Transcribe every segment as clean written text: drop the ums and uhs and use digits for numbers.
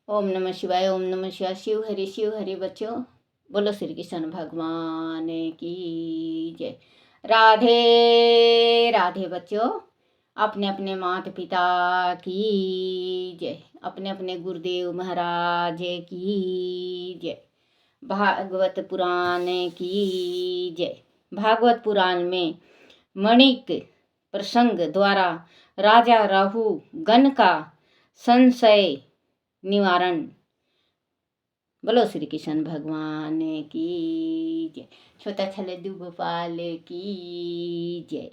ओम नमः शिवाय। ओम नमः शिवाय। शिव हरि बच्चों, बोलो श्री कृष्ण भगवान की जय। राधे राधे बच्चों, अपने अपने माता पिता की जय, अपने अपने गुरुदेव महाराज की जय, भागवत पुराण की जय। भागवत पुराण में मणिक प्रसंग द्वारा राजा राहु गण का संशय निवारण। बोलो श्री कृष्ण भगवान की जय। छोटा छले गोपाल की जय।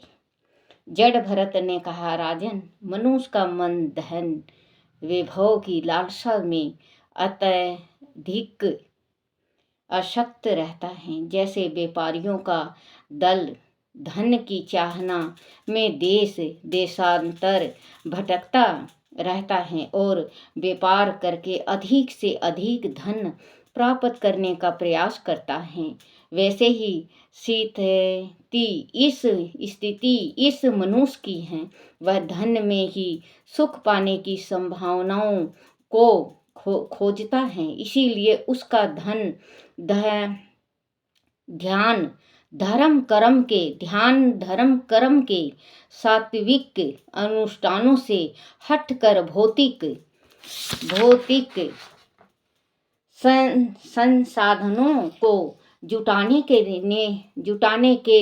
जड़ भरत ने कहा, राजन, मनुष्य का मन धन वैभव की लालसा में अत्यधिक आसक्त रहता है। जैसे व्यापारियों का दल धन की चाहना में देश देशांतर भटकता रहता है और व्यापार करके अधिक से अधिक धन प्राप्त करने का प्रयास करता है, वैसे ही इस स्थिति इस मनुष्य की है। वह धन में ही सुख पाने की संभावनाओं को खोजता है, इसीलिए उसका ध्यान धर्म कर्म के सात्विक अनुष्ठानों से हटकर भौतिक संसाधनों को जुटाने के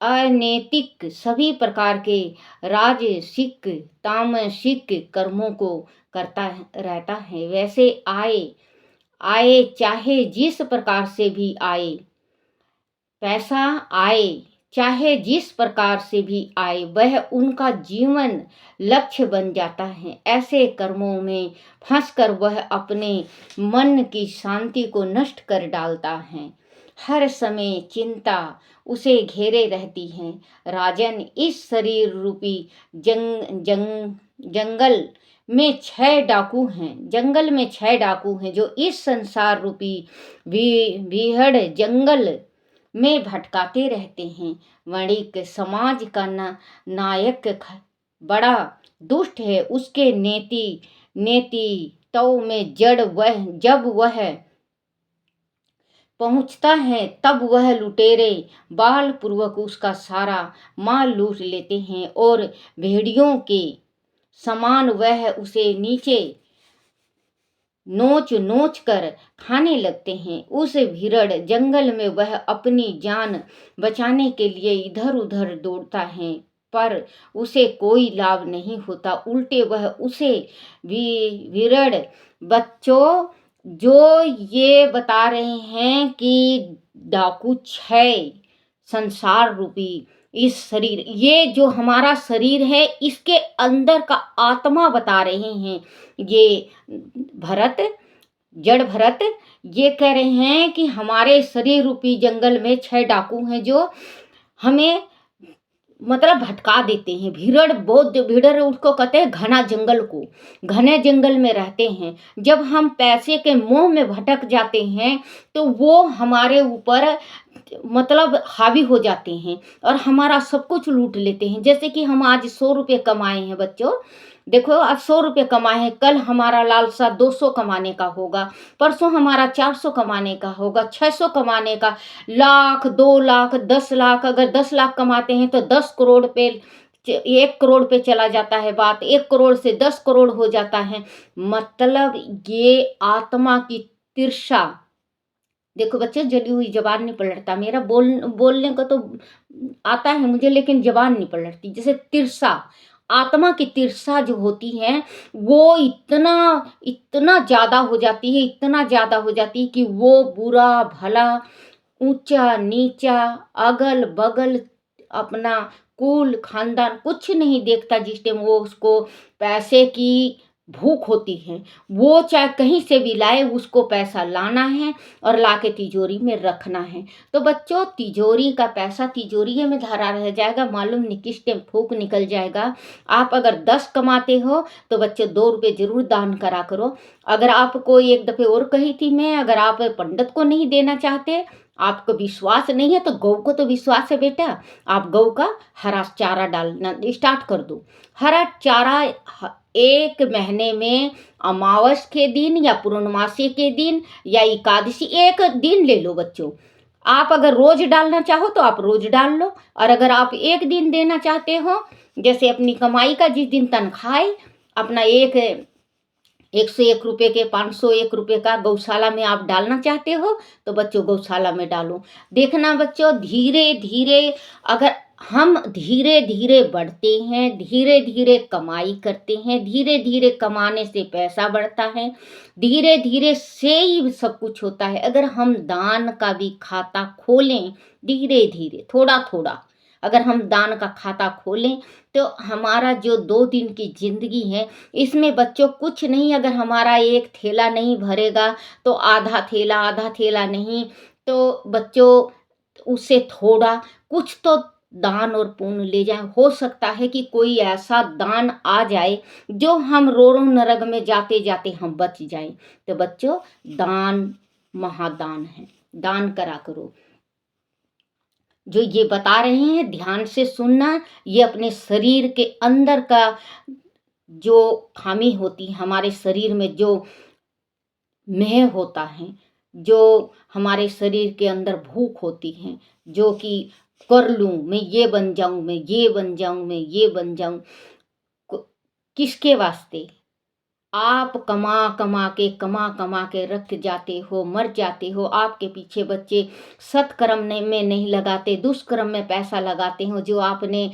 अनैतिक सभी प्रकार के राजसिक तामसिक कर्मों को करता रहता है। वैसे आए चाहे जिस प्रकार से भी आए, पैसा आए चाहे जिस प्रकार से भी आए, वह उनका जीवन लक्ष्य बन जाता है। ऐसे कर्मों में फंसकर वह अपने मन की शांति को नष्ट कर डालता है। हर समय चिंता उसे घेरे रहती है। राजन, इस शरीर रूपी जंगल में 6 डाकू हैं जो इस संसार रूपी भीड़ जंगल में भटकाते रहते हैं। वणिक समाज का नायक बड़ा दुष्ट है। उसके नेति तो में जब वह पहुंचता है, तब वह लुटेरे बाल पूर्वक उसका सारा माल लूट लेते हैं और भेड़ियों के समान वह उसे नीचे नोच कर खाने लगते हैं। उस भीड़ जंगल में वह अपनी जान बचाने के लिए इधर उधर दौड़ता है, पर उसे कोई लाभ नहीं होता। उल्टे वह उसे भीड़ बच्चों जो ये बता रहे हैं कि डाकू 6 संसार रूपी इस शरीर, ये जो हमारा शरीर है, इसके अंदर का आत्मा बता रहे हैं। ये जड़ भरत ये कह रहे हैं कि हमारे शरीर रूपी जंगल में 6 डाकू हैं जो हमें मतलब भटका देते हैं। भीड़ उसको कहते हैं घने जंगल में रहते हैं। जब हम पैसे के मोह में भटक जाते हैं तो वो हमारे ऊपर मतलब हावी हो जाते हैं और हमारा सब कुछ लूट लेते हैं। जैसे कि हम आज 100 रुपये कमाए हैं बच्चों, देखो आज 100 रुपये कमाए हैं, कल हमारा लालसा 200 कमाने का होगा, परसों हमारा 400 कमाने का होगा, 600 कमाने का, लाख 2 लाख 10 लाख, अगर 10 लाख कमाते हैं तो 10 करोड़ पे 1 करोड़ पे चला जाता है बात, 1 करोड़ से 10 करोड़ हो जाता है। मतलब ये आत्मा की तिरछा। देखो बच्चे, जली हुई जबान नहीं पलटता। मेरा बोलने को तो आता है मुझे, लेकिन जबान नहीं पलटती। जैसे तिरछा, आत्मा की तिरछा जो होती है वो इतना ज्यादा हो जाती है कि वो बुरा भला, ऊंचा नीचा, अगल बगल, अपना कुल खानदान कुछ नहीं देखता। जिस टाइम वो उसको पैसे की भूख होती है, वो चाहे कहीं से भी लाए, उसको पैसा लाना है और लाके तिजोरी में रखना है। तो बच्चों, तिजोरी का पैसा तिजोरी में धरा रह जाएगा, मालूम नहीं किस टाइम फूंक निकल जाएगा। आप अगर 10 कमाते हो तो बच्चों 2 रुपये जरूर दान करा करो। अगर आपको एक दफे और कही थी मैं, अगर आप पंडित को नहीं देना चाहते, आपको विश्वास नहीं है, तो गौ को तो विश्वास है बेटा। आप गौ का हरा चारा डालना स्टार्ट कर दो। हरा चारा एक महीने में अमावस के दिन या पूर्णमासी के दिन या एकादशी एक दिन ले लो बच्चों। आप अगर रोज डालना चाहो तो आप रोज डाल लो, और अगर आप एक दिन देना चाहते हो, जैसे अपनी कमाई का जिस दिन तनख्वाह है, अपना 101 रुपये के 501 रुपये का गौशाला में आप डालना चाहते हो तो बच्चों गौशाला में डालो। देखना बच्चों, धीरे धीरे अगर हम धीरे धीरे बढ़ते हैं, धीरे धीरे कमाई करते हैं, धीरे धीरे कमाने से पैसा बढ़ता है, धीरे धीरे से ही सब कुछ होता है। अगर हम दान का भी खाता खोलें, धीरे धीरे थोड़ा थोड़ा अगर हम दान का खाता खोलें, तो हमारा जो 2 दिन की जिंदगी है इसमें बच्चों कुछ नहीं, अगर हमारा एक थैला नहीं भरेगा तो आधा थैला नहीं, तो बच्चों उससे थोड़ा कुछ तो दान और पुण्य ले जाए। हो सकता है कि कोई ऐसा दान आ जाए जो हम रो रो नरक में जाते जाते हम बच जाएं। तो बच्चों, दान महादान है, दान करा करो। जो ये बता रहे हैं ध्यान से सुनना, ये अपने शरीर के अंदर का जो खामी होती है, हमारे शरीर में जो मेह होता है, जो हमारे शरीर के अंदर भूख होती है, जो कि कर लूँ मैं, ये बन जाऊँ, मैं ये बन जाऊँ, मैं ये बन जाऊँ, किसके वास्ते? आप कमा कमा के रख जाते हो, मर जाते हो। आपके पीछे बच्चे सत्कर्म में नहीं लगाते, दुष्कर्म में पैसा लगाते हो। जो आपने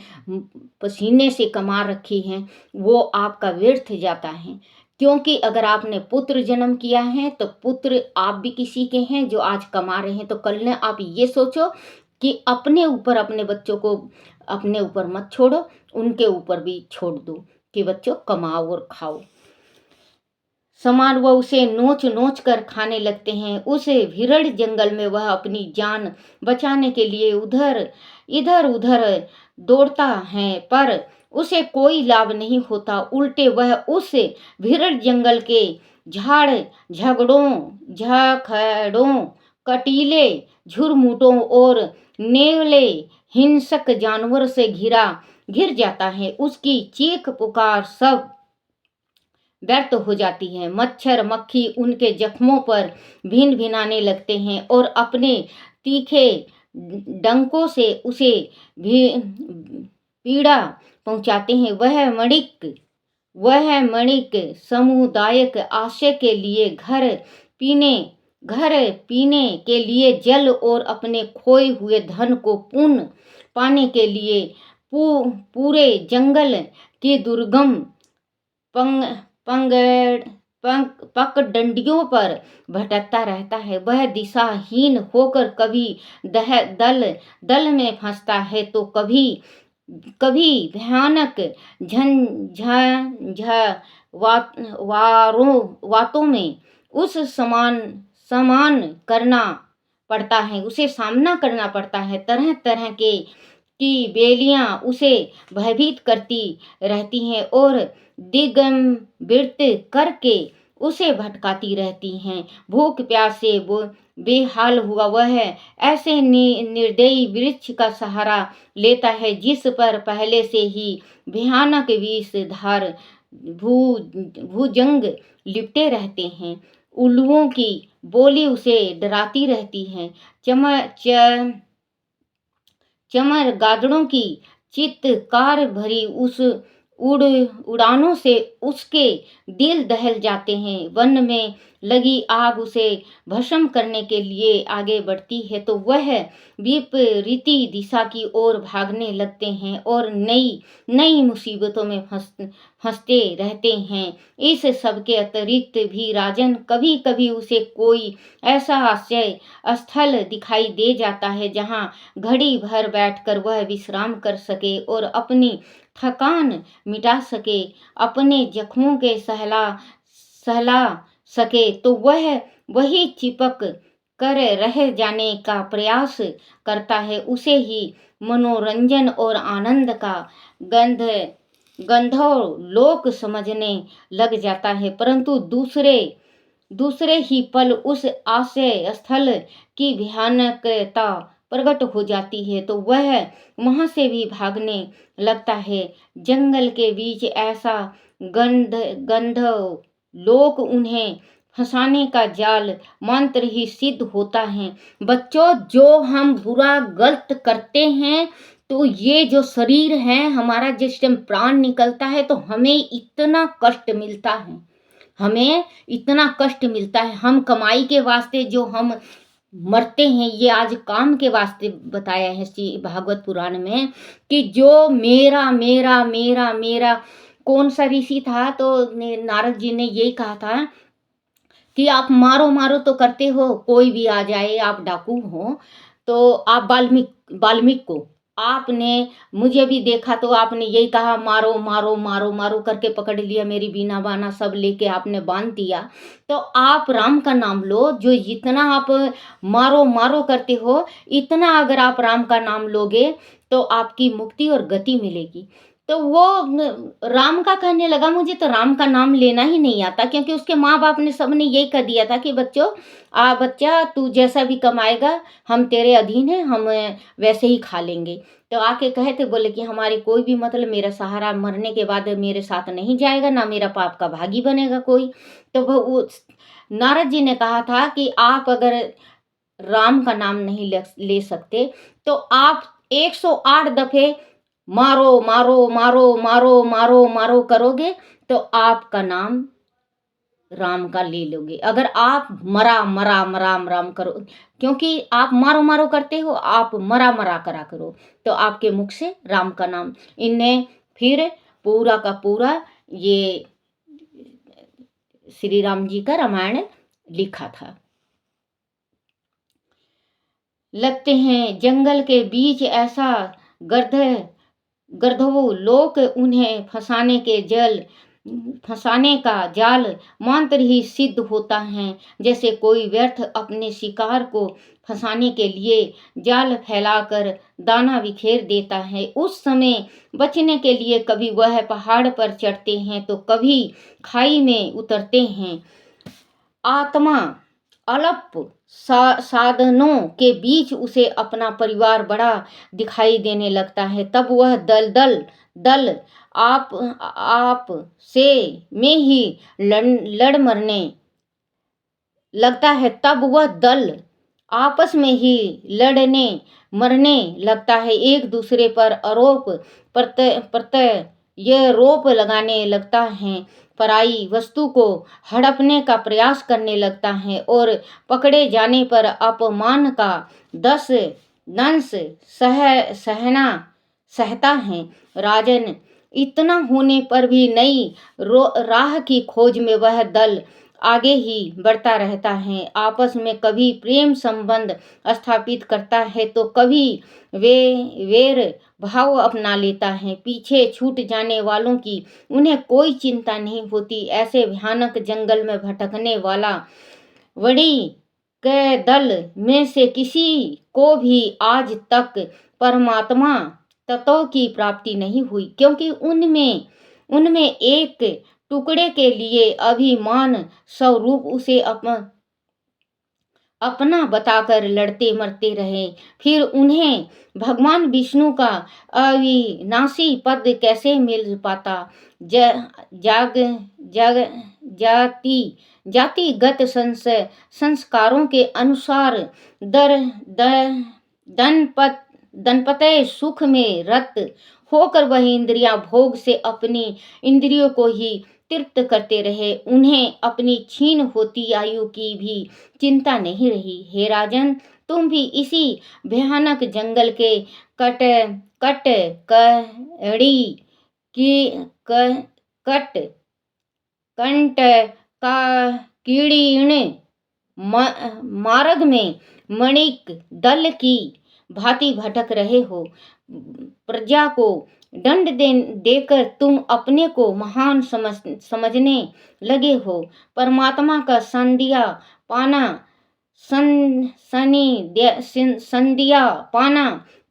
पसीने से कमा रखी हैं वो आपका व्यर्थ जाता है। क्योंकि अगर आपने पुत्र जन्म किया है तो पुत्र आप भी किसी के हैं जो आज कमा रहे हैं। तो कल ने आप ये सोचो कि अपने ऊपर, अपने बच्चों को अपने ऊपर मत छोड़ो, उनके ऊपर भी छोड़ दो कि बच्चों कमाओ और खाओ। समान वह उसे नोच नोच कर खाने लगते हैं। उस विरल जंगल में वह अपनी जान बचाने के लिए इधर उधर दौड़ता है, पर उसे कोई लाभ नहीं होता। उल्टे वह उस विरल जंगल के झाड़ झखड़ों, कटीले झुरमुटों और नेवले हिंसक जानवर से घिर जाता है। उसकी चीख पुकार सब व्यर्थ हो जाती है। मच्छर मक्खी उनके जख्मों पर भिन भिनाने लगते हैं और अपने तीखे डंकों से उसे भी पीड़ा पहुंचाते हैं। वह मणिक सामुदायिक आश्रय के लिए घर पीने के लिए जल और अपने खोए हुए धन को पुनः पाने के लिए पूरे जंगल के दुर्गम पगडंडियों पर भटकता रहता है। वह दिशाहीन होकर कभी दल में फंसता है तो कभी भयानक वातों में उसे समान करना पड़ता है, उसे सामना करना पड़ता है। तरह तरह की बेलियां उसे भयभीत करती रहती हैं और दिगंबरित करके उसे भटकाती रहती हैं। भूख प्यास से बेहाल हुआ वह ऐसे निर्दयी वृक्ष का सहारा लेता है जिस पर पहले से ही भयानक विषधार भुजंग लिपटे रहते हैं। उल्लुओं की बोली उसे डराती रहती है। चमगादड़ों की चित्कार भरी उस उड़ानों से उसके दिल दहल जाते हैं। वन में लगी आग उसे भस्म करने के लिए आगे बढ़ती है तो वह विपरीती दिशा की ओर भागने लगते हैं और नई मुसीबतों में फंसते रहते हैं। इस सब के अतिरिक्त भी राजन कभी कभी उसे कोई ऐसा आश्रय स्थल दिखाई दे जाता है जहाँ घड़ी भर बैठकर वह विश्राम कर सके और अपनी थकान मिटा सके, अपने जख्मों के सहला सके। तो वह वही चिपक कर रह जाने का प्रयास करता है। उसे ही मनोरंजन और आनंद का गंधर्व लोक समझने लग जाता है, परंतु दूसरे ही पल उस आश्रय स्थल की भयानकता प्रकट हो जाती है तो वह वहाँ से भी भागने लगता है। जंगल के बीच ऐसा गंधर्व लोग उन्हें फंसाने का जाल मंत्र ही सिद्ध होता है। बच्चों, जो हम बुरा गलत करते हैं तो ये जो शरीर है हमारा, जिस टाइम प्राण निकलता है तो हमें इतना कष्ट मिलता है, हमें इतना कष्ट मिलता है। हम कमाई के वास्ते जो हम मरते हैं, ये आज काम के वास्ते बताया है श्री भागवत पुराण में कि जो मेरा मेरा मेरा मेरा, कौन सा ऋषि था तो नारद जी ने यही कहा था कि आप मारो मारो तो करते हो, कोई भी आ जाए, आप डाकू हो तो आप वाल्मीकि को आपने, मुझे भी देखा तो आपने यही कहा मारो मारो मारो मारो करके पकड़ लिया, मेरी बीना बाना सब लेके आपने बांध दिया। तो आप राम का नाम लो, जो जितना आप मारो मारो करते हो, इतना अगर आप राम का नाम लोगे तो आपकी मुक्ति और गति मिलेगी। तो वो राम का कहने लगा मुझे तो राम का नाम लेना ही नहीं आता, क्योंकि उसके माँ बाप ने सबने यही कह दिया था कि बच्चा तू जैसा भी कमाएगा हम तेरे अधीन हैं, हम वैसे ही खा लेंगे। तो आके कहे थे, बोले कि हमारी कोई भी मतलब मेरा सहारा मरने के बाद मेरे साथ नहीं जाएगा, ना मेरा पाप का भागी बनेगा कोई। तो वो नारद जी ने कहा था कि आप अगर राम का नाम नहीं ले सकते तो आप 108 दफे मारो मारो मारो मारो मारो मारो करोगे तो आपका नाम राम का ले लोगे। अगर आप मरा मरा मराम राम करो, क्योंकि आप मारो मारो करते हो, आप मरा मरा करा करो तो आपके मुख से राम का नाम। इनने फिर पूरा का पूरा ये श्री राम जी का रामायण लिखा था। लगते हैं जंगल के बीच ऐसा गंधर्व लोग उन्हें फंसाने का जाल मंत्र ही सिद्ध होता है। जैसे कोई व्यर्थ अपने शिकार को फंसाने के लिए जाल फैलाकर दाना बिखेर देता है, उस समय बचने के लिए कभी वह पहाड़ पर चढ़ते हैं तो कभी खाई में उतरते हैं। आत्मा अल्प साधनों के बीच उसे अपना परिवार बड़ा दिखाई देने लगता है। तब वह दल आप से में ही लड़ मरने लगता है। तब वह दल आपस में ही लड़ने मरने लगता है, एक दूसरे पर आरोप प्रत्यय यह रोप लगाने लगता है, पराई वस्तु को हड़पने का प्रयास करने लगता है और पकड़े जाने पर अपमान का 10 दंश सहता है। राजन, इतना होने पर भी नई राह की खोज में वह दल आगे ही बढ़ता रहता है। आपस में कभी प्रेम संबंध स्थापित करता है तो कभी वेर भाव अपना लेता है। पीछे छूट जाने वालों की उन्हें कोई चिंता नहीं होती। ऐसे भयानक जंगल में भटकने वाला वड़ी के दल में से किसी को भी आज तक परमात्मा तत्व की प्राप्ति नहीं हुई, क्योंकि उनमें एक टुकड़े के लिए अभिमान स्वरूप उसे अपना बताकर लड़ते मरते रहे। फिर उन्हें भगवान विष्णु का अविनाशी पद कैसे मिल पाता। जातिगत संस्कारों के अनुसार दंपत्य सुख में रत होकर वह इंद्रियां भोग से अपनी इंद्रियों को ही तृप्त करते रहे। उन्हें अपनी क्षीण होती आयु की भी चिंता नहीं रही। हे राजन, तुम भी इसी भयानक जंगल के कंट का कीड़ीण मार्ग में मणिक दल की भांति भटक रहे हो। प्रजा को दंड देकर तुम अपने को महान समझने लगे हो। परमात्मा का संदिया पाना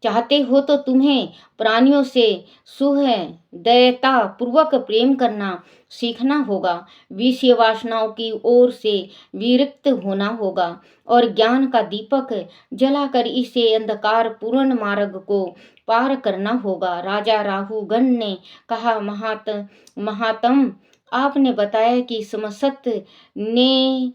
चाहते हो तो तुम्हें प्राणियों से सुहृदयता पूर्वक प्रेम करना सीखना होगा। विषय वासनाओं की ओर से विरक्त होना होगा और ज्ञान का दीपक जलाकर इसे अंधकार पूर्ण मार्ग को पार करना होगा। राजा राहुगण ने कहा, महात्म, आपने बताया कि ने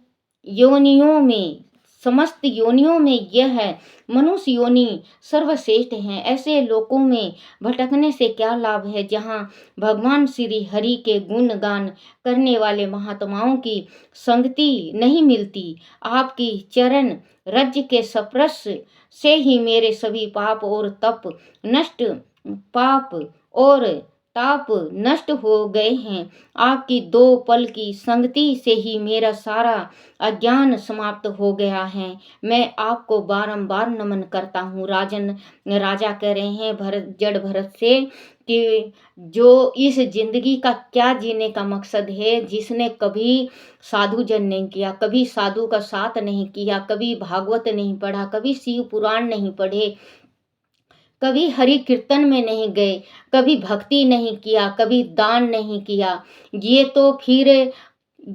योनियों में समस्त योनियों में यह है मनुष्य योनि सर्वश्रेष्ठ है। ऐसे लोकों में भटकने से क्या लाभ है जहाँ भगवान श्री हरि के गुण गान करने वाले महात्माओं की संगति नहीं मिलती। आपकी चरण रज के स्पर्श से ही मेरे सभी पाप और ताप नष्ट हो गए हैं। आपकी 2 पल की संगति से ही मेरा सारा अज्ञान समाप्त हो गया है। मैं आपको बारंबार नमन करता हूँ। राजा कह रहे हैं जड़ भरत से कि जो इस जिंदगी का क्या जीने का मकसद है, जिसने कभी साधु जन नहीं किया, कभी साधु का साथ नहीं किया, कभी भागवत नहीं पढ़ा, कभी शिव पुराण नहीं पढ़े, कभी हरि कीर्तन में नहीं गए, कभी भक्ति नहीं किया, कभी दान नहीं किया, ये तो फिर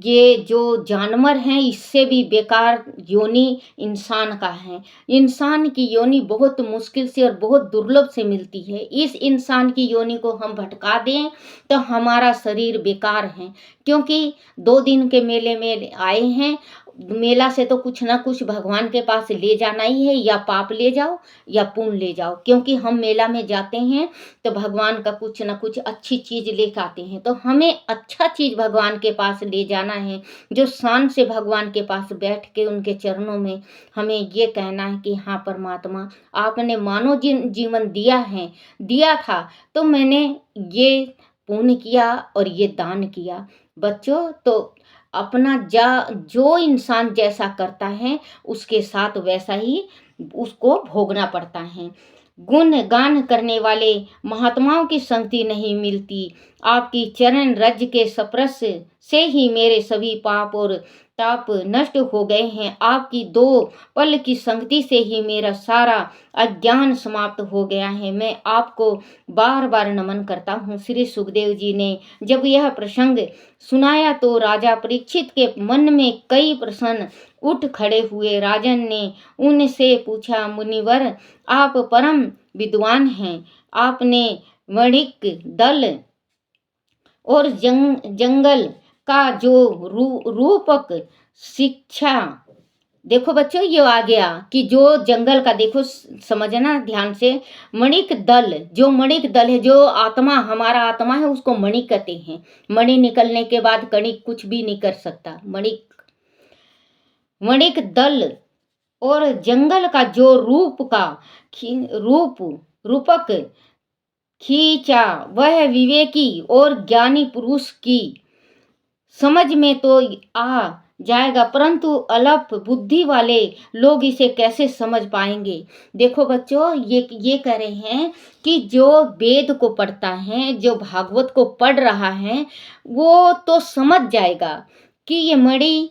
ये जो जानवर हैं इससे भी बेकार योनि इंसान का है। इंसान की योनि बहुत मुश्किल से और बहुत दुर्लभ से मिलती है। इस इंसान की योनि को हम भटका दें तो हमारा शरीर बेकार है, क्योंकि 2 दिन के मेले में आए हैं। मेला से तो कुछ ना कुछ भगवान के पास ले जाना ही है, या पाप ले जाओ या पुण्य ले जाओ। क्योंकि हम मेला में जाते हैं तो भगवान का कुछ ना कुछ अच्छी चीज लेकर आते हैं, तो हमें अच्छा चीज भगवान के पास ले जाना है। जो शान से भगवान के पास बैठ के उनके चरणों में हमें ये कहना है कि हाँ परमात्मा, आपने मानव जीवन दिया था, तो मैंने ये पुण्य किया और ये दान किया। बच्चों, तो अपना जो इंसान जैसा करता है उसके साथ वैसा ही उसको भोगना पड़ता है। गुण गान करने वाले महात्माओं की संगति नहीं मिलती। आपकी चरण रज के स्पर्श से ही मेरे सभी पाप और ताप नष्ट हो गए हैं। आपकी 2 पल की संगति से ही मेरा सारा अज्ञान समाप्त हो गया है। मैं आपको बार बार नमन करता हूँ। श्री सुखदेव जी ने जब यह प्रसंग सुनाया तो राजा परीक्षित के मन में कई प्रश्न उठ खड़े हुए। राजन ने उनसे पूछा, मुनिवर, आप परम विद्वान हैं, आपने वणिक दल और जंगल का जो रूपक शिक्षा, देखो बच्चों ये आ गया कि जो जंगल का, देखो समझना ध्यान से, मणिक दल, जो मणिक दल है, जो आत्मा, हमारा आत्मा है, उसको मणि कहते हैं। मणि निकलने के बाद कणिक कुछ भी नहीं कर सकता। मणिक दल और जंगल का जो रूपक खींचा, वह विवेकी और ज्ञानी पुरुष की समझ में तो आ जाएगा, परंतु अल्प बुद्धि वाले लोग इसे कैसे समझ पाएंगे। देखो बच्चों, ये कह रहे हैं कि जो वेद को पढ़ता है, जो भागवत को पढ़ रहा है, वो तो समझ जाएगा कि ये मणि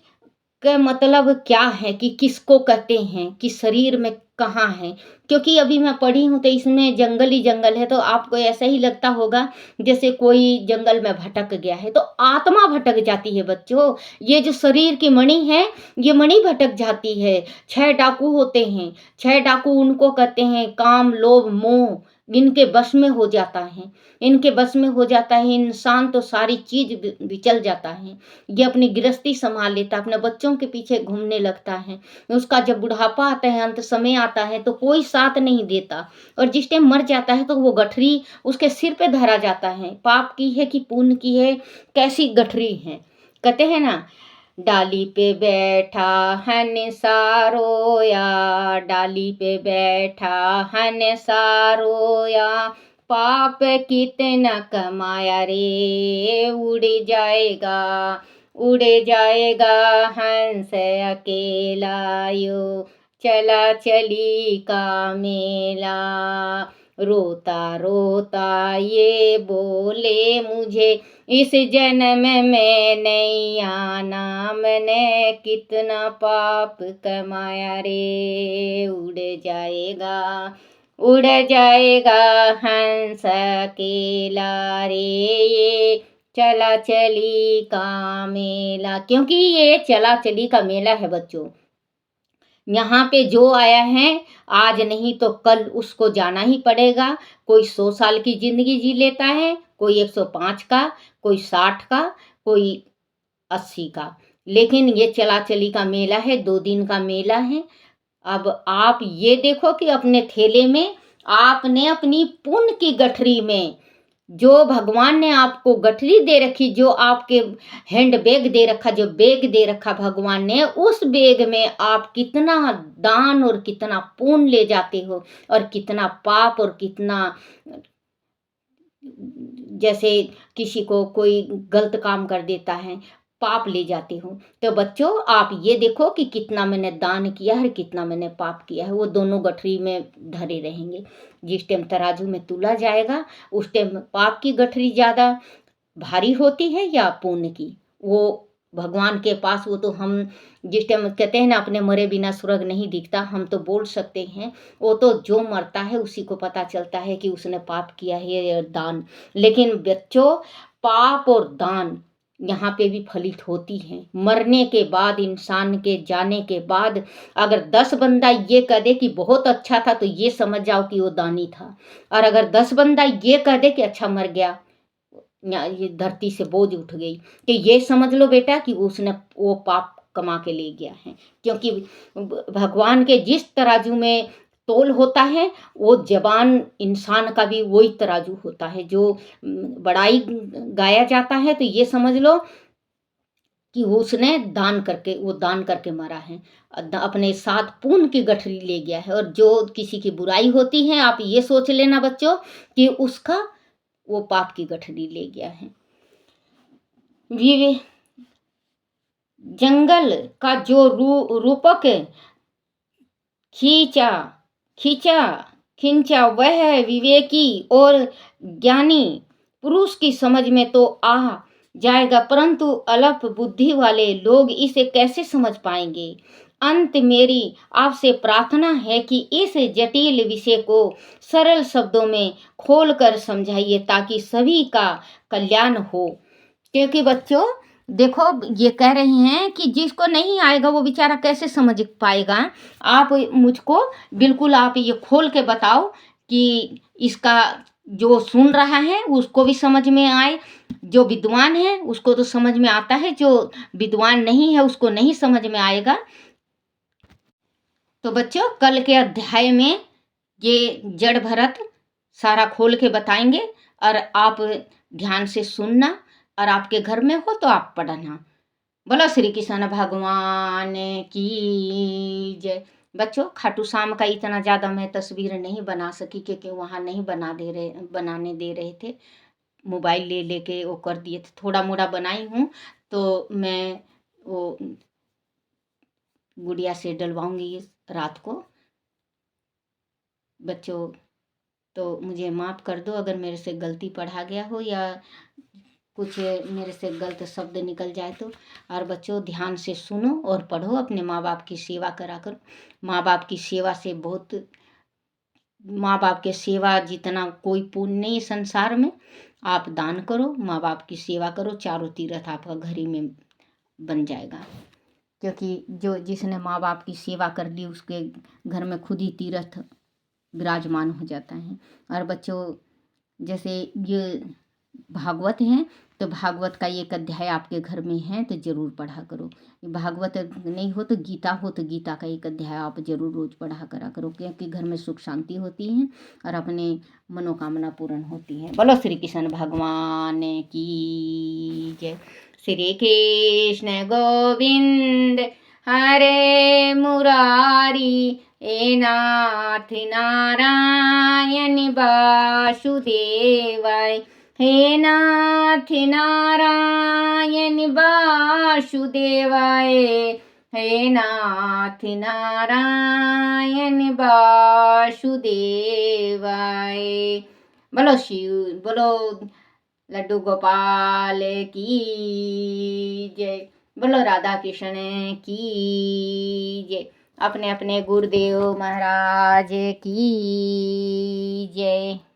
का मतलब क्या है, कि किसको कहते हैं, कि शरीर में कहाँ है। क्योंकि अभी मैं पढ़ी हूँ तो इसमें जंगल ही जंगल है, तो आपको ऐसा ही लगता होगा जैसे कोई जंगल में भटक गया है। तो आत्मा भटक जाती है बच्चों। ये जो शरीर की मणि है, ये मणि भटक जाती है। 6 डाकू होते हैं। 6 डाकू उनको कहते हैं काम, लोभ, मोह इनके बस में हो जाता है। इनके बस में हो जाता है इंसान तो सारी चीज बिचल जाता है। ये अपनी गृहस्थी संभाल लेता है, अपने बच्चों के पीछे घूमने लगता है। उसका जब बुढ़ापा आता है, अंत समय आता है, तो कोई साथ नहीं देता, और जिस टाइम मर जाता है तो वो गठरी उसके सिर पे धरा जाता है। पाप की है कि पुण्य की है, कैसी गठरी है। कहते हैं ना, डाली पे बैठा हन सारोया, डाली पे बैठा हन सारोया, पाप कितना कमाया रे, उड़ जाएगा हंस अकेला, यो चला चली का मेला। रोता रोता ये बोले, मुझे इस जन्म में नहीं आना, मैंने कितना पाप कमाया रे, उड़ जाएगा हंस अकेला रे, ये चला चली का मेला। क्योंकि ये चला चली का मेला है बच्चों। यहाँ पे जो आया है, आज नहीं तो कल उसको जाना ही पड़ेगा। कोई 100 साल की जिंदगी जी लेता है, कोई 105 का, कोई 60 का, कोई 80 का। लेकिन ये चला चली का मेला है, 2 दिन का मेला है। अब आप ये देखो कि अपने थैले में आपने अपनी पुण्य की गठरी में जो भगवान ने आपको गठरी दे रखी, जो आपके हैंड बैग दे रखा, जो बैग दे रखा भगवान ने, उस बैग में आप कितना दान और कितना पुण्य ले जाते हो, और कितना पाप और कितना, जैसे किसी को कोई गलत काम कर देता है, पाप ले जाते हो। तो बच्चों आप ये देखो कि कितना मैंने दान किया है, कितना मैंने पाप किया है, वो दोनों गठरी में धरे रहेंगे। जिस टाइम तराजू में तुला जाएगा, उस टाइम पाप की गठरी ज़्यादा भारी होती है या पुण्य की, वो भगवान के पास, वो तो हम जिस टाइम कहते हैं ना, अपने मरे बिना स्वर्ग नहीं दिखता, हम तो बोल सकते हैं, वो तो जो मरता है उसी को पता चलता है कि उसने पाप किया है या दान। लेकिन बच्चों पाप और दान यहाँ पे भी फलित होती हैं। मरने के बाद, इंसान के जाने के बाद, अगर 10 बंदा ये कह दे कि बहुत अच्छा था, तो ये समझ जाओ कि वो दानी था। और अगर 10 बंदा ये कह दे कि अच्छा मर गया, या ये धरती से बोझ उठ गई, तो ये समझ लो बेटा कि उसने वो पाप कमा के ले गया है। क्योंकि भगवान के जिस तराजू में तोल होता है, वो जवान इंसान का भी वही तराजू होता है। जो बड़ाई गाया जाता है, तो ये समझ लो कि उसने दान करके मरा है, अपने साथ पुण्य की गठरी ले गया है। और जो किसी की बुराई होती है, आप ये सोच लेना बच्चों कि उसका वो पाप की गठरी ले गया है। विवे जंगल का जो रूपक खींचा खींचा खींचा, वह विवेकी और ज्ञानी पुरुष की समझ में तो आ जाएगा, परंतु अल्प बुद्धि वाले लोग इसे कैसे समझ पाएंगे। अंत मेरी आपसे प्रार्थना है कि इस जटिल विषय को सरल शब्दों में खोलकर समझाइए, ताकि सभी का कल्याण हो। क्योंकि बच्चों देखो, ये कह रहे हैं कि जिसको नहीं आएगा वो बेचारा कैसे समझ पाएगा। आप मुझको बिल्कुल आप ये खोल के बताओ कि इसका जो सुन रहा है उसको भी समझ में आए। जो विद्वान है उसको तो समझ में आता है, जो विद्वान नहीं है उसको नहीं समझ में आएगा। तो बच्चों कल के अध्याय में ये जड़ भरत सारा खोल के बताएंगे, और आप ध्यान से सुनना, और आपके घर में हो तो आप पढ़ना। बोलो श्री कृष्ण भगवान की जय। बच्चों खाटू श्याम का इतना ज़्यादा मैं तस्वीर नहीं बना सकी, क्योंकि वहाँ नहीं बनाने दे रहे थे, मोबाइल ले लेके वो कर दिए थे। थोड़ा मोड़ा बनाई हूँ, तो मैं वो गुड़िया से डलवाऊंगी रात को। बच्चों तो मुझे माफ़ कर दो अगर मेरे से गलती पढ़ा गया हो, या कुछ मेरे से गलत शब्द निकल जाए तो। और बच्चों ध्यान से सुनो और पढ़ो, अपने माँ बाप की सेवा करा करो। माँ बाप की सेवा से बहुत, माँ बाप के सेवा जितना कोई पुण्य नहीं संसार में। आप दान करो, माँ बाप की सेवा करो, चारों तीर्थ आपका घर ही में बन जाएगा। क्योंकि जो जिसने माँ बाप की सेवा कर ली, उसके घर में खुद ही तीर्थ विराजमान हो जाता है। और बच्चों जैसे ये भागवत हैं, तो भागवत का एक अध्याय आपके घर में है तो ज़रूर पढ़ा करो। भागवत नहीं हो तो गीता का एक अध्याय आप ज़रूर रोज़ पढ़ा करा करो, क्योंकि घर में सुख शांति होती है और अपने मनोकामना पूर्ण होती है। बोलो श्री कृष्ण भगवान की जय। श्री कृष्ण गोविंद हरे मुरारी, हे नाथ नारायण वासुदेवाय, हे नाथ नारायण वासुदेवाय, हे नाथ नारायण वासुदेवाय। बोलो शिव, बोलो लड्डू गोपाल की जय, बोलो राधा कृष्ण की जय। अपने अपने गुरुदेव महाराज की जय।